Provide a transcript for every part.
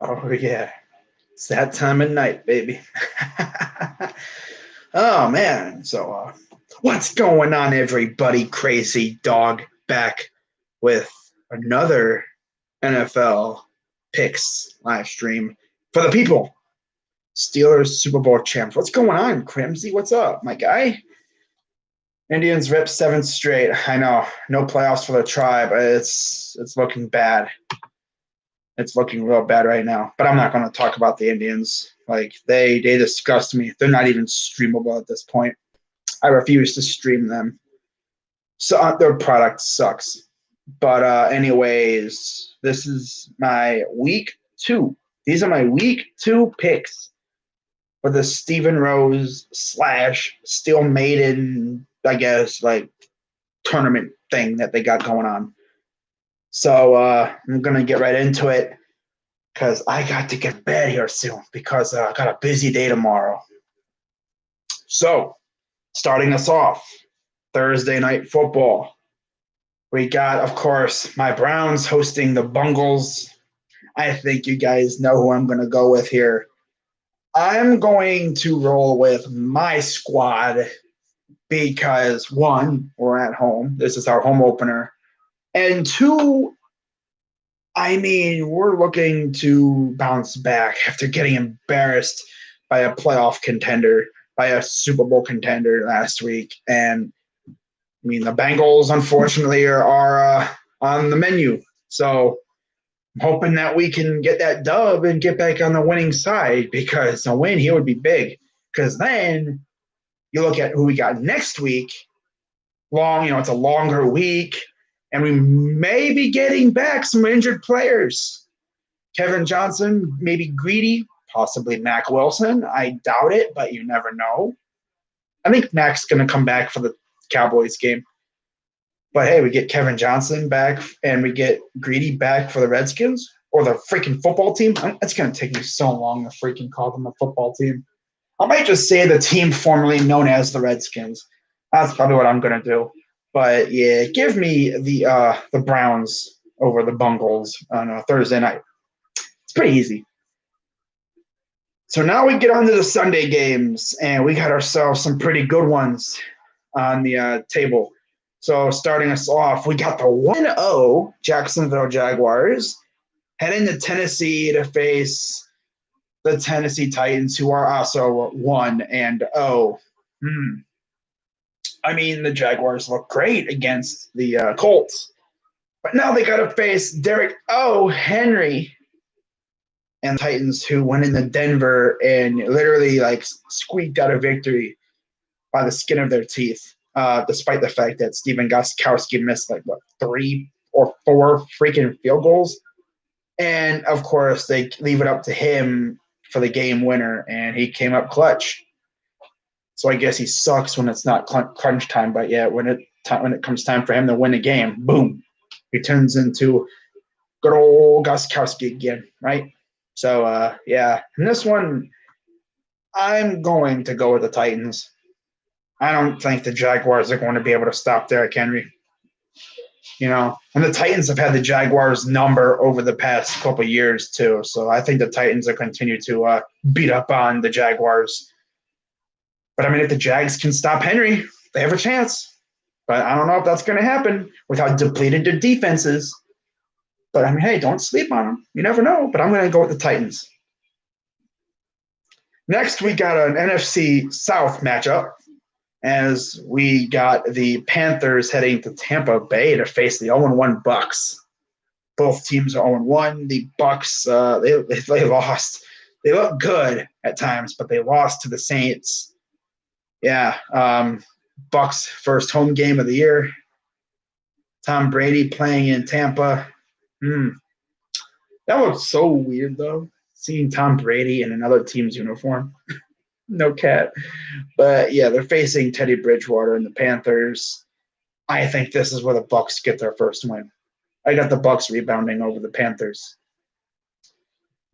Oh yeah, it's that time of night, baby. Oh man, what's going on, everybody? Crazy dog back with another NFL picks live stream for the people. Steelers Super Bowl champs. What's going on, Crimsy? What's up, my guy? Indians rip seventh straight. I know, no playoffs for the tribe. It's looking bad. It's looking real bad right now. But I'm not going to talk about the Indians. Like they disgust me. They're not even streamable at this point. I refuse to stream them. So their product sucks. But anyways, this is my week 2. These are my week 2 picks for the Stephen Rose / Steel Maiden, I guess, like tournament thing that they got going on. So I'm gonna get right into it because I got to get to bed here soon because I got a busy day tomorrow. So, starting us off, Thursday night football. We got, of course, my Browns hosting the Bengals. I think you guys know who I'm going to go with here. I'm going to roll with my squad because, one, we're at home. This is our home opener. And two, I mean, we're looking to bounce back after getting embarrassed by a playoff contender, by a Super Bowl contender last week. And I mean, the Bengals, unfortunately, are on the menu. So I'm hoping that we can get that dub and get back on the winning side because a win here would be big. Because then you look at who we got next week. It's a longer week. And we may be getting back some injured players. Kevin Johnson, maybe Greedy, possibly Mac Wilson. I doubt it, but you never know. I think Mac's going to come back for the Cowboys game. But hey, we get Kevin Johnson back and we get Greedy back for the Redskins or the freaking football team. It's going to take me so long to freaking call them a football team. I might just say the team formerly known as the Redskins. That's probably what I'm going to do. But yeah, give me the Browns over the Bengals on a Thursday night. It's pretty easy. So now we get on to the Sunday games, and we got ourselves some pretty good ones on the table. So starting us off, we got the 1-0 Jacksonville Jaguars heading to Tennessee to face the Tennessee Titans, who are also 1-0. I mean, the Jaguars look great against the Colts, but now they got to face Derek Henry and the Titans, who went into Denver and literally squeaked out a victory by the skin of their teeth, despite the fact that Steven Gostkowski missed 3 or 4 freaking field goals. And of course, they leave it up to him for the game winner, and he came up clutch. So I guess he sucks when it's not crunch time, but yeah, when it comes time for him to win a game, boom, he turns into good old Gostkowski again, right? So yeah, in this one, I'm going to go with the Titans. I don't think the Jaguars are going to be able to stop Derrick Henry. And the Titans have had the Jaguars number over the past couple of years too. So I think the Titans will continue to beat up on the Jaguars. But I mean, if the Jags can stop Henry, they have a chance. But I don't know if that's going to happen with how depleted their defense is. But I mean, hey, don't sleep on them. You never know. But I'm going to go with the Titans. Next, we got an NFC South matchup as we got the Panthers heading to Tampa Bay to face the 0-1 Bucks. Both teams are 0-1. The Bucks, they lost. They look good at times, but they lost to the Saints. Yeah, Bucks' first home game of the year. Tom Brady playing in Tampa. That looks so weird, though, seeing Tom Brady in another team's uniform. No cat. But yeah, they're facing Teddy Bridgewater and the Panthers. I think this is where the Bucks get their first win. I got the Bucks rebounding over the Panthers.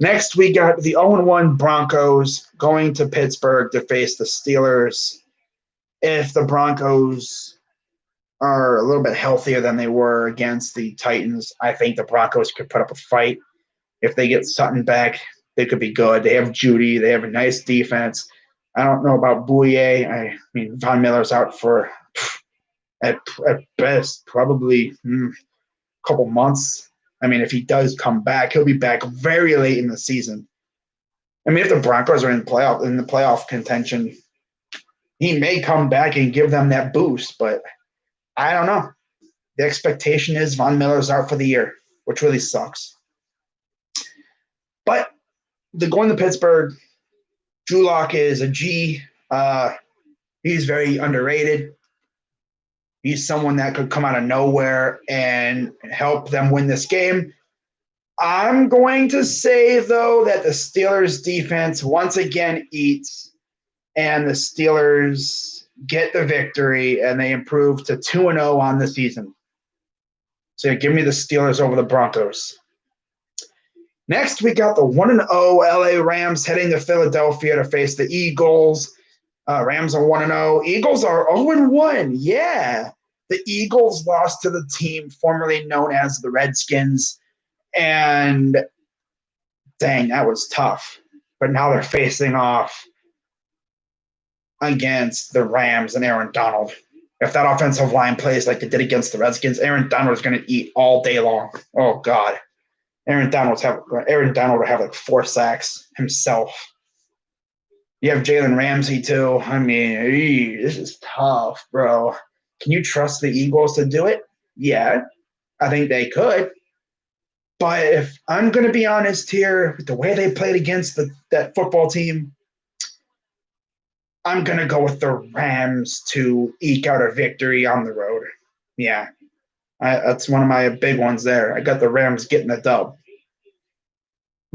Next, we got the 0-1 Broncos going to Pittsburgh to face the Steelers. If the Broncos are a little bit healthier than they were against the Titans, I think the Broncos could put up a fight. If they get Sutton back, they could be good. They have Judy. They have a nice defense. I don't know about Bouye. I mean, Von Miller's out for at best probably a couple months. I mean, if he does come back, he'll be back very late in the season. I mean, if the Broncos are in the playoff contention, he may come back and give them that boost. But I don't know. The expectation is Von Miller's out for the year, which really sucks. But going to Pittsburgh, Drew Lock is a G. He's very underrated. He's someone that could come out of nowhere and help them win this game. I'm going to say, though, that the Steelers' defense once again eats, and the Steelers get the victory, and they improve to 2-0 on the season. So give me the Steelers over the Broncos. Next, we got the 1-0 LA Rams heading to Philadelphia to face the Eagles. Rams are 1-0. Eagles are 0-1. Yeah. The Eagles lost to the team formerly known as the Redskins. And dang, that was tough. But now they're facing off against the Rams and Aaron Donald. If that offensive line plays like they did against the Redskins, Aaron Donald is going to eat all day long. Oh, God. Aaron Donald will have like 4 sacks himself. You have Jalen Ramsey, too. I mean, this is tough, bro. Can you trust the Eagles to do it? Yeah, I think they could. But if I'm going to be honest here, with the way they played against that football team, I'm going to go with the Rams to eke out a victory on the road. Yeah, that's one of my big ones there. I got the Rams getting the dub.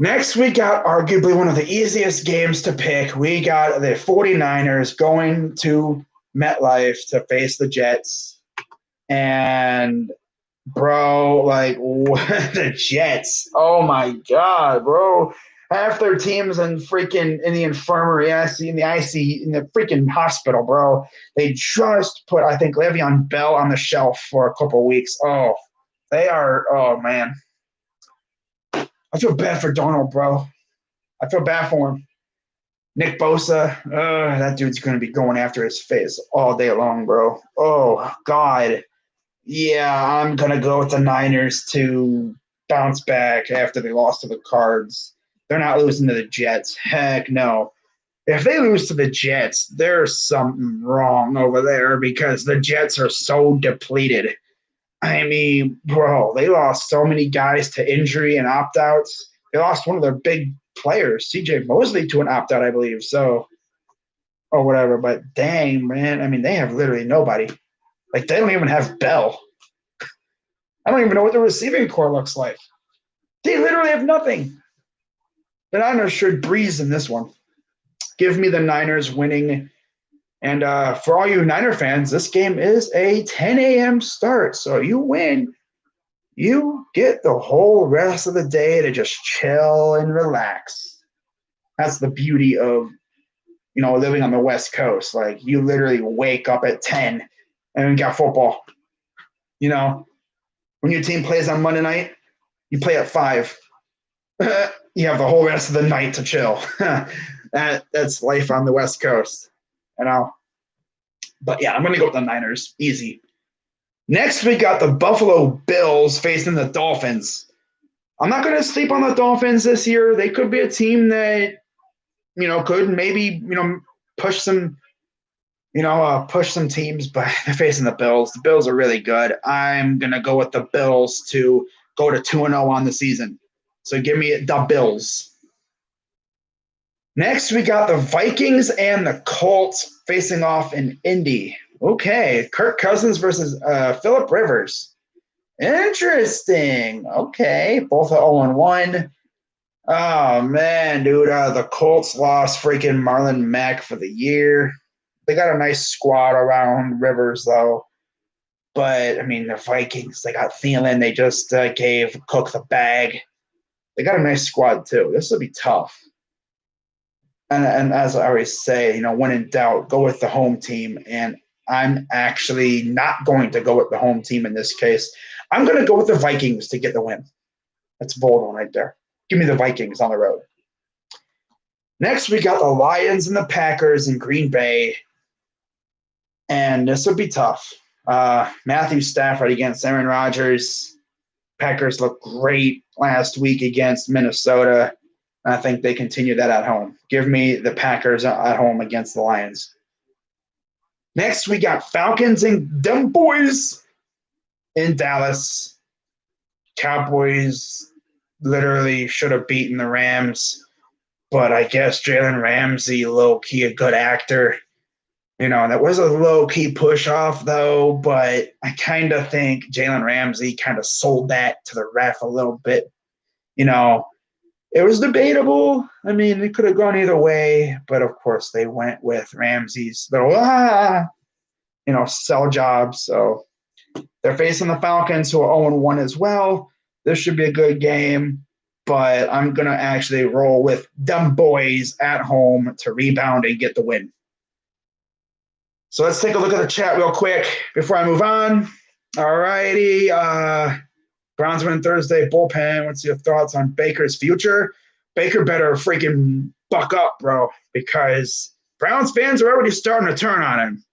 Next, we got arguably one of the easiest games to pick. We got the 49ers going to MetLife to face the Jets. And, bro, like, the Jets. Oh, my God, bro. Half their teams in the infirmary, in the freaking hospital, bro. They just put, I think, Le'Veon Bell on the shelf for a couple weeks. Oh, man. I feel bad for Darnold, bro. I feel bad for him. Nick Bosa, that dude's going to be going after his face all day long, bro. Oh, God. Yeah, I'm going to go with the Niners to bounce back after they lost to the Cards. They're not losing to the Jets. Heck no. If they lose to the Jets, there's something wrong over there because the Jets are so depleted. I mean, bro, they lost so many guys to injury and opt-outs. They lost one of their big players, C.J. Mosley, to an opt-out, I believe. So, or whatever. But dang, man, I mean, they have literally nobody. Like, they don't even have Bell. I don't even know what the receiving core looks like. They literally have nothing. The Niners should breeze in this one. Give me the Niners winning. And for all you Niner fans, this game is a 10 a.m. start. So you win. You get the whole rest of the day to just chill and relax. That's the beauty of, living on the West Coast. Like, you literally wake up at 10 and you got football. When your team plays on Monday night, you play at 5. You have the whole rest of the night to chill. That's life on the West Coast. But yeah, I'm going to go with the Niners. Easy. Next, we got the Buffalo Bills facing the Dolphins. I'm not going to sleep on the Dolphins this year. They could be a team that, could maybe, push some teams, but they're facing the Bills. The Bills are really good. I'm going to go with the Bills to go to 2-0 on the season. So give me the Bills. Next, we got the Vikings and the Colts facing off in Indy. Okay, Kirk Cousins versus Phillip Rivers. Interesting. Okay, both are 0-1. Oh, man, dude. The Colts lost freaking Marlon Mack for the year. They got a nice squad around Rivers, though. But, I mean, the Vikings, they got Thielen. They just gave Cook the bag. They got a nice squad, too. This will be tough. And as I always say, when in doubt, go with the home team. And I'm actually not going to go with the home team in this case. I'm going to go with the Vikings to get the win. That's a bold one right there. Give me the Vikings on the road. Next, we got the Lions and the Packers in Green Bay. And this would be tough. Matthew Stafford against Aaron Rodgers. Packers looked great last week against Minnesota. I think they continue that at home. Give me the Packers at home against the Lions. Next, we got Falcons and them boys in Dallas. Cowboys literally should have beaten the Rams, but I guess Jalen Ramsey, low-key a good actor. That was a low-key push-off, though, but I kind of think Jalen Ramsey kind of sold that to the ref a little bit. It was debatable. I mean, it could have gone either way, but of course they went with Ramsey's little, sell job. So they're facing the Falcons, who are 0-1 as well. This should be a good game, but I'm going to actually roll with them boys at home to rebound and get the win. So let's take a look at the chat real quick before I move on. All righty. Browns win Thursday. Bullpen. What's your thoughts on Baker's future? Baker better freaking buck up, bro, because Browns fans are already starting to turn on him.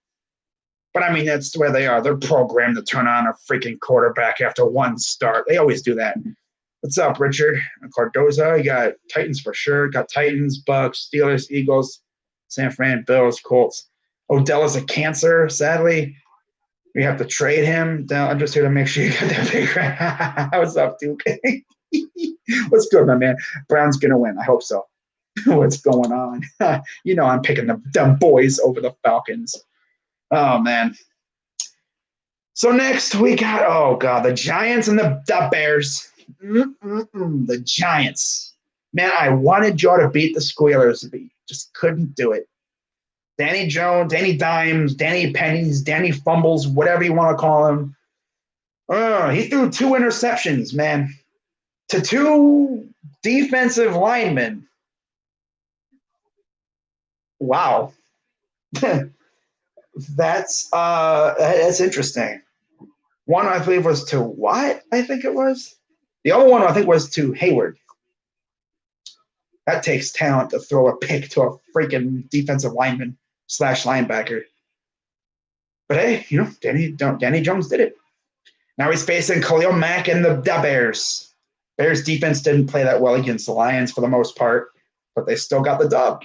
But, I mean, that's the way they are. They're programmed to turn on a freaking quarterback after one start. They always do that. What's up, Richard? Cardoza, you got Titans for sure. Got Titans, Bucks, Steelers, Eagles, San Fran, Bills, Colts. Odell is a cancer, sadly. We have to trade him. I'm just here to make sure you got that big. What's up, Duke? What's good, my man? Brown's going to win. I hope so. What's going on? I'm picking the dumb boys over the Falcons. Oh, man. So next we got, the Giants and the Bears. The Giants. Man, I wanted y'all to beat the Squealers, but just couldn't do it. Danny Jones, Danny Dimes, Danny Pennies, Danny Fumbles, whatever you want to call him. He threw 2 interceptions, man, to 2 defensive linemen. Wow. That's interesting. One, I believe, was to Watt, I think it was. The other one, I think, was to Hayward. That takes talent to throw a pick to a freaking defensive lineman / linebacker. But hey, Danny Jones did it. Now he's facing Khalil Mack and the Bears. Bears defense didn't play that well against the Lions for the most part, but they still got the dub.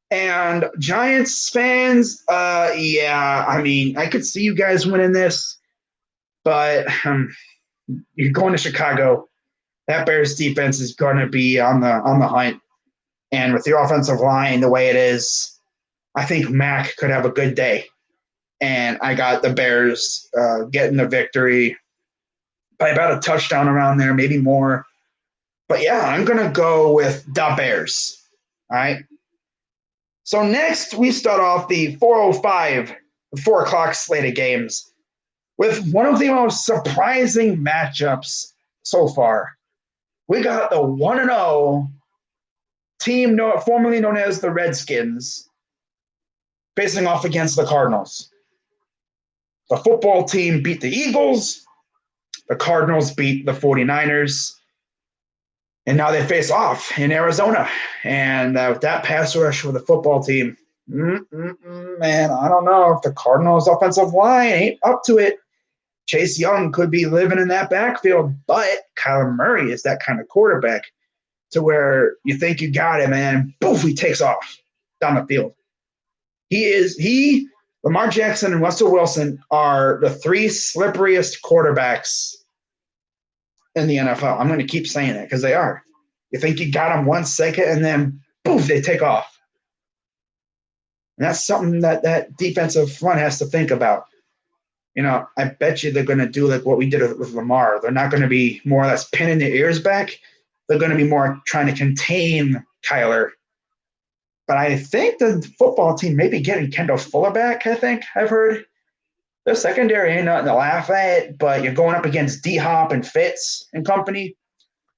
And Giants fans, I mean, I could see you guys winning this, but you're going to Chicago. That Bears defense is going to be on the hunt. And with the offensive line the way it is, I think Mack could have a good day. And I got the Bears getting the victory by about a touchdown around there, maybe more. But yeah, I'm going to go with the Bears. All right. So next we start off the 4:05, 4 o'clock slate of games with one of the most surprising matchups so far. We got the 1-0 team formerly known as the Redskins facing off against the Cardinals. The football team beat the Eagles. The Cardinals beat the 49ers. And now they face off in Arizona. And with that pass rush for the football team, man, I don't know if the Cardinals' offensive line ain't up to it. Chase Young could be living in that backfield, but Kyler Murray is that kind of quarterback to where you think you got him, and poof, he takes off down the field. Lamar Jackson and Russell Wilson are the 3 slipperiest quarterbacks in the NFL. I'm going to keep saying it because they are. You think you got them 1 second, and then poof, they take off. And that's something that defensive front has to think about. I bet you they're going to do like what we did with Lamar. They're not going to be more or less pinning their ears back. They're going to be more trying to contain Kyler. But I think the football team may be getting Kendall Fuller back, I think I've heard. The secondary ain't nothing to laugh at, but you're going up against D-Hop and Fitz and company.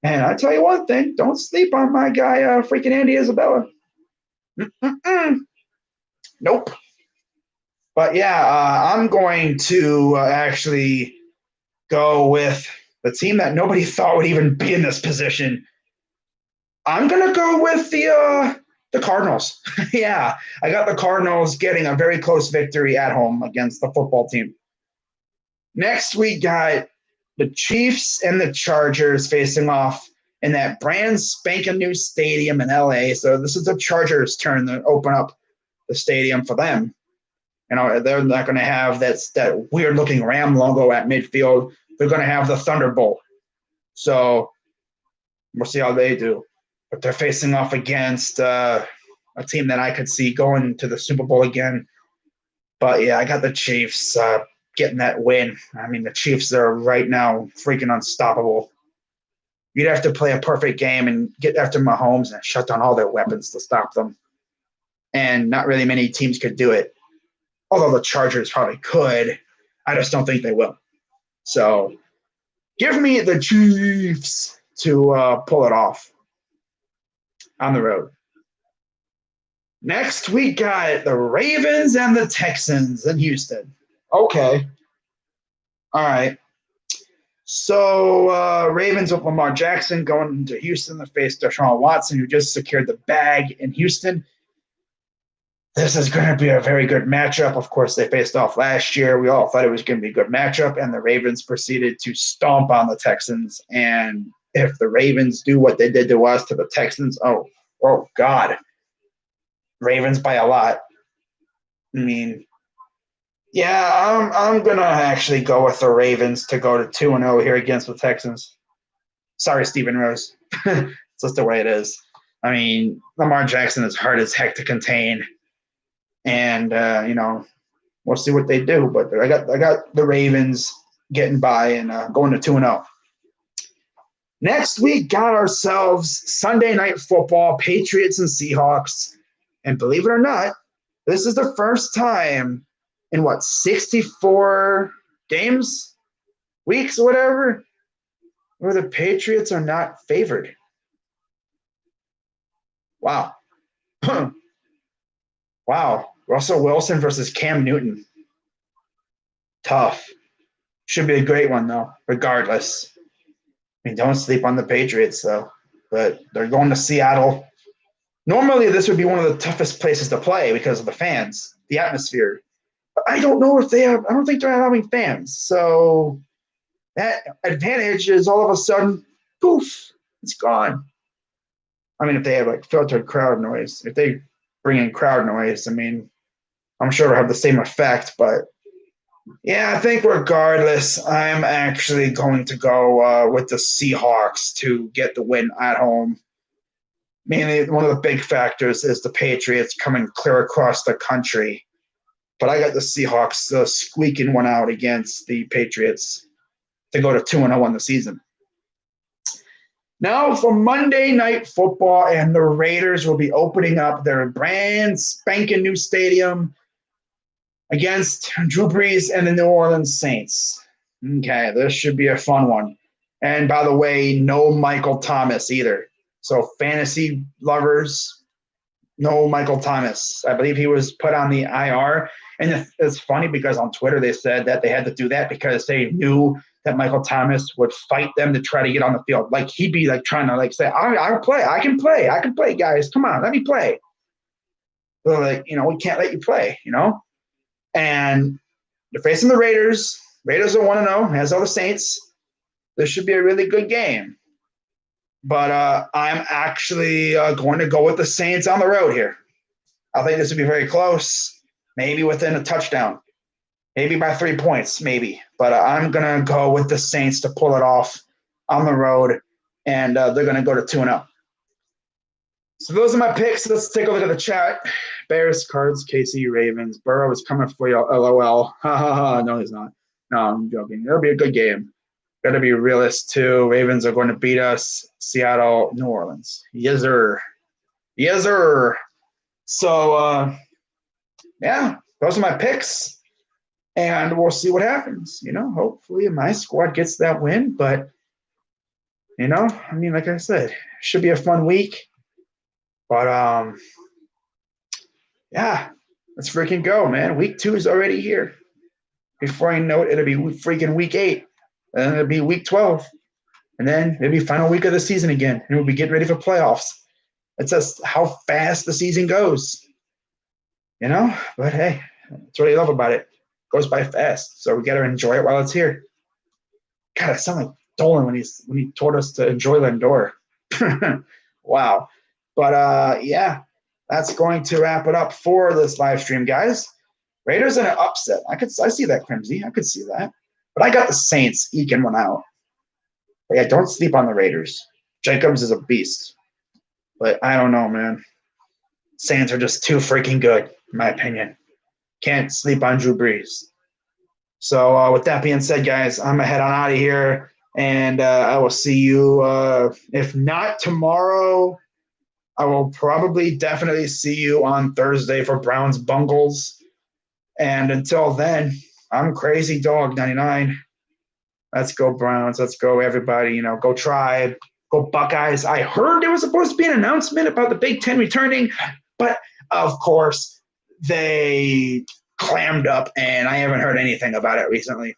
And I tell you one thing, don't sleep on my guy, freaking Andy Isabella. Nope. But yeah, I'm going to actually go with the team that nobody thought would even be in this position. I'm gonna go with the Cardinals. Yeah, I got the Cardinals getting a very close victory at home against the football team. Next, we got the Chiefs and the Chargers facing off in that brand spanking new stadium in LA. So this is the Chargers' turn to open up the stadium for them. They're not going to have that weird looking Ram logo at midfield. They're going to have the Thunderbolt. So we'll see how they do. But they're facing off against a team that I could see going to the Super Bowl again. But yeah, I got the Chiefs getting that win. I mean, the Chiefs are right now freaking unstoppable. You'd have to play a perfect game and get after Mahomes and shut down all their weapons to stop them. And not really many teams could do it. Although the Chargers probably could. I just don't think they will. So give me the Chiefs to pull it off on the road. Next, we got the Ravens and the Texans in Houston. Okay. All right. So Ravens with Lamar Jackson going to Houston to face Deshaun Watson, who just secured the bag in Houston. This is going to be a very good matchup. Of course, they faced off last year. We all thought it was going to be a good matchup, and the Ravens proceeded to stomp on the Texans. And if the Ravens do what they did to us to the Texans, oh God. Ravens by a lot. I mean, yeah, I'm going to actually go with the Ravens to go to 2-0 here against the Texans. Sorry, Stephen Rose. It's just the way it is. I mean, Lamar Jackson is hard as heck to contain. And, we'll see what they do. But I got the Ravens getting by and going to 2-0. Next, we got ourselves Sunday Night Football, Patriots and Seahawks. And believe it or not, this is the first time in 64 games, weeks, whatever, where the Patriots are not favored. Wow. Wow. Russell Wilson versus Cam Newton. Tough. Should be a great one, though, regardless. I mean, don't sleep on the Patriots, though. But they're going to Seattle. Normally, this would be one of the toughest places to play because of the fans, the atmosphere. But I don't know if I don't think they're having fans. So that advantage is all of a sudden, poof, it's gone. I mean, if they have filtered crowd noise, if they bring in crowd noise, I mean, I'm sure it'll have the same effect. But yeah, I think regardless, I'm actually going to go with the Seahawks to get the win at home. Mainly, one of the big factors is the Patriots coming clear across the country. But I got the Seahawks squeaking one out against the Patriots to go to 2-0 on the season. Now for Monday Night Football, and the Raiders will be opening up their brand spanking new stadium against Drew Brees and the New Orleans Saints. Okay, this should be a fun one. And by the way, no Michael Thomas either. So fantasy lovers, no Michael Thomas. I believe he was put on the IR. And it's funny because on Twitter they said that they had to do that because they knew that Michael Thomas would fight them to try to get on the field. Like he'd be trying to say, I'll play. I can play, guys. Come on, let me play. So we can't let you play, And they're facing the Raiders. Raiders are 1-0, as are the Saints. This should be a really good game. But I'm actually going to go with the Saints on the road here. I think this would be very close, maybe within a touchdown, maybe by 3 points, maybe. But I'm going to go with the Saints to pull it off on the road, and they're going to go to 2-0. So those are my picks. Let's take a look at the chat. Bears, Cards, KC, Ravens. Burrow is coming for you, LOL. No, he's not. No, I'm joking. It'll be a good game. Got to be realist, too. Ravens are going to beat us. Seattle, New Orleans. Yes, sir. Yes, sir. So, yeah, those are my picks. And we'll see what happens. Hopefully my squad gets that win. But, like I said, should be a fun week. But, yeah, let's freaking go, man. Week 2 is already here. Before I know it, it'll be freaking week 8. And it'll be week 12. And then maybe final week of the season again, and we'll be getting ready for playoffs. It's just how fast the season goes, you know? But hey, that's what I love about it. It goes by fast. So we got to enjoy it while it's here. God, I sound like Dolan when he told us to enjoy Lindor. Wow. But yeah, that's going to wrap it up for this live stream, guys. Raiders in an upset. I see that, Crimsy. I could see that. But I got the Saints eking one out. But yeah, don't sleep on the Raiders. Jacobs is a beast. But I don't know, man. Saints are just too freaking good, in my opinion. Can't sleep on Drew Brees. So with that being said, guys, I'm going to head on out of here. And I will see you, if not tomorrow, I will probably definitely see you on Thursday for Browns Bengals. And until then, I'm Crazy Dog 99. Let's go Browns. Let's go everybody. Go Tribe. Go Buckeyes. I heard there was supposed to be an announcement about the Big Ten returning, but of course they clammed up, and I haven't heard anything about it recently.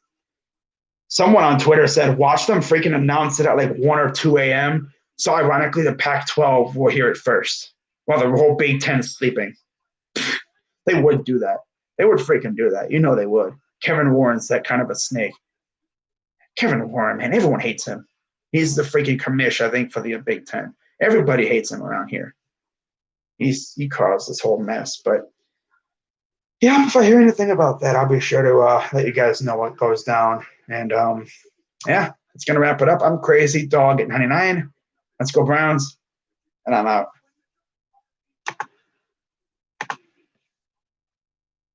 Someone on Twitter said, watch them freaking announce it at like 1 or 2 a.m. So ironically, the Pac-12 will hear it first while the whole Big Ten is sleeping. They would do that. They would freaking do that. You know they would. Kevin Warren's that kind of a snake. Kevin Warren, man, everyone hates him. He's the freaking commish, I think, for the Big Ten. Everybody hates him around here. He caused this whole mess. But yeah, if I hear anything about that, I'll be sure to let you guys know what goes down. And yeah, it's gonna wrap it up. I'm Crazy Dog at 99. Let's go Browns, and I'm out.